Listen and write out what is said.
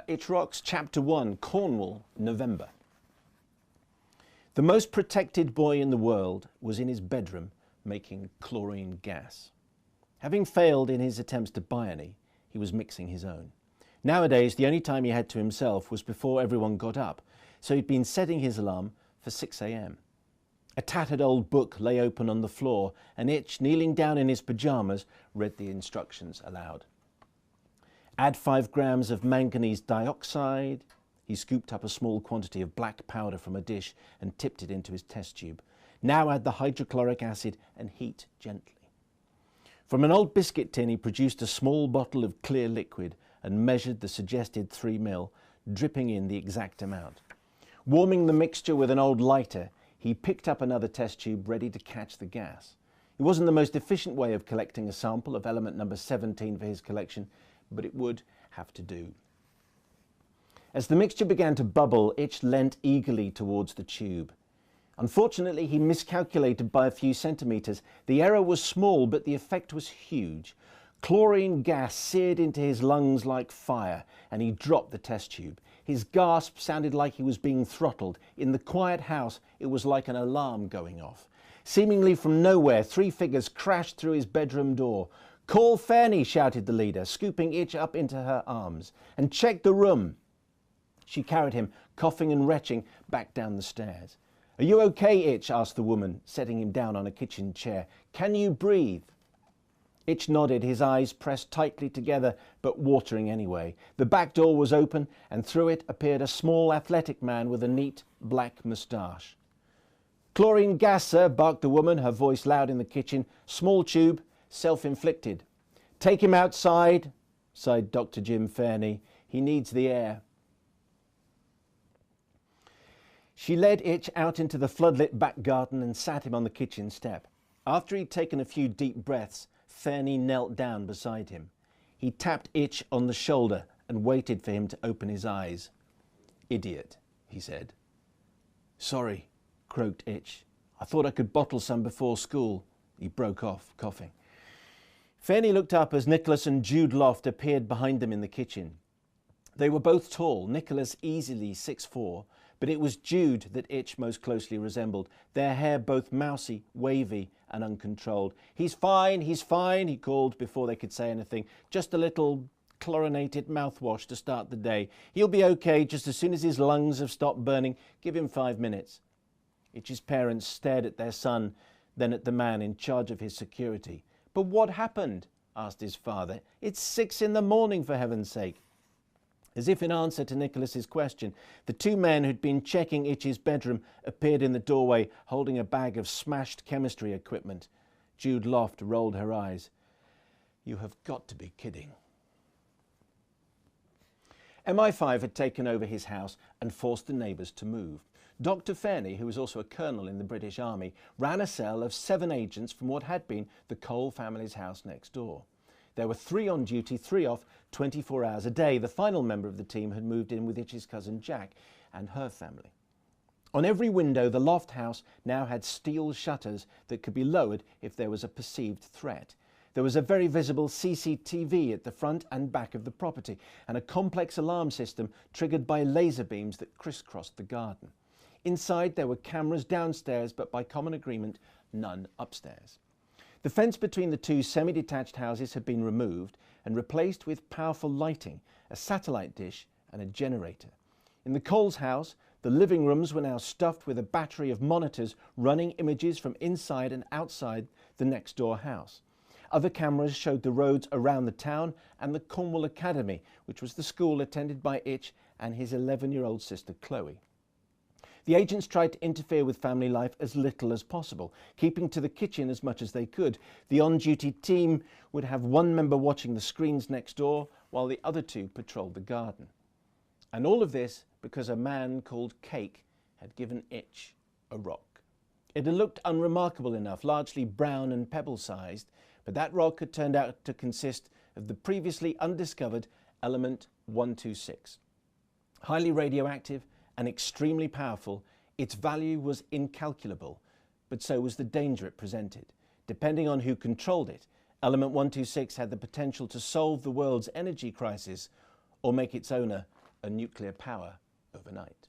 Itch Rocks, Chapter 1, Cornwall, November. The most protected boy in the world was in his bedroom making chlorine gas. Having failed in his attempts to buy any, he was mixing his own. Nowadays, the only time he had to himself was before everyone got up, so he'd been setting his alarm for 6 a.m. A tattered old book lay open on the floor, and Itch, kneeling down in his pyjamas, read the instructions aloud. Add 5 grams of manganese dioxide. He scooped up a small quantity of black powder from a dish and tipped it into his test tube. Now add the hydrochloric acid and heat gently. From an old biscuit tin he produced a small bottle of clear liquid and measured the suggested 3 ml, dripping in the exact amount. Warming the mixture with an old lighter, he picked up another test tube ready to catch the gas. It wasn't the most efficient way of collecting a sample of element number 17 for his collection, but it would have to do. As the mixture began to bubble, Itch leant eagerly towards the tube. Unfortunately, he miscalculated by a few centimetres. The error was small, but the effect was huge. Chlorine gas seared into his lungs like fire, and he dropped the test tube. His gasp sounded like he was being throttled. In the quiet house, it was like an alarm going off. Seemingly from nowhere, 3 figures crashed through his bedroom door. "Call Fanny," shouted the leader, scooping Itch up into her arms. "And check the room." She carried him, coughing and retching, back down the stairs. "Are you okay, Itch?" asked the woman, setting him down on a kitchen chair. "Can you breathe?" Itch nodded, his eyes pressed tightly together, but watering anyway. The back door was open, and through it appeared a small athletic man with a neat black moustache. "Chlorine gas, sir," barked the woman, her voice loud in the kitchen. "Small tube, self-inflicted." "Take him outside," sighed Dr. Jim Fairney. "He needs the air." She led Itch out into the floodlit back garden and sat him on the kitchen step. After he'd taken a few deep breaths, Fairney knelt down beside him. He tapped Itch on the shoulder and waited for him to open his eyes. "Idiot," he said. "Sorry," croaked Itch. "I thought I could bottle some before school." He broke off, coughing. Fairney looked up as Nicholas and Jude Loft appeared behind them in the kitchen. They were both tall, Nicholas easily 6'4", but it was Jude that Itch most closely resembled, their hair both mousy, wavy and uncontrolled. He's fine," he called before they could say anything. "Just a little chlorinated mouthwash to start the day. He'll be okay just as soon as his lungs have stopped burning. Give him 5 minutes." Itch's parents stared at their son, then at the man in charge of his security. "But what happened?" asked his father. "It's 6 in the morning, for heaven's sake." As if in answer to Nicholas's question, the 2 men who'd been checking Itch's bedroom appeared in the doorway holding a bag of smashed chemistry equipment. Jude Loft rolled her eyes. "You have got to be kidding." MI5 had taken over his house and forced the neighbours to move. Dr. Fairney, who was also a colonel in the British Army, ran a cell of 7 agents from what had been the Cole family's house next door. There were 3 on duty, 3 off, 24 hours a day. The final member of the team had moved in with Itch's cousin Jack and her family. On every window, the loft house now had steel shutters that could be lowered if there was a perceived threat. There was a very visible CCTV at the front and back of the property, and a complex alarm system triggered by laser beams that crisscrossed the garden. Inside there were cameras downstairs, but by common agreement, none upstairs. The fence between the 2 semi-detached houses had been removed and replaced with powerful lighting, a satellite dish and a generator. In the Coles house, the living rooms were now stuffed with a battery of monitors running images from inside and outside the next door house. Other cameras showed the roads around the town and the Cornwall Academy, which was the school attended by Itch and his 11-year-old sister Chloe. The agents tried to interfere with family life as little as possible, keeping to the kitchen as much as they could. The on-duty team would have 1 member watching the screens next door, while the other 2 patrolled the garden. And all of this because a man called Cake had given Itch a rock. It had looked unremarkable enough, largely brown and pebble-sized, but that rock had turned out to consist of the previously undiscovered element 126. Highly radioactive and extremely powerful, its value was incalculable, but so was the danger it presented. Depending on who controlled it, Element 126 had the potential to solve the world's energy crisis or make its owner a nuclear power overnight.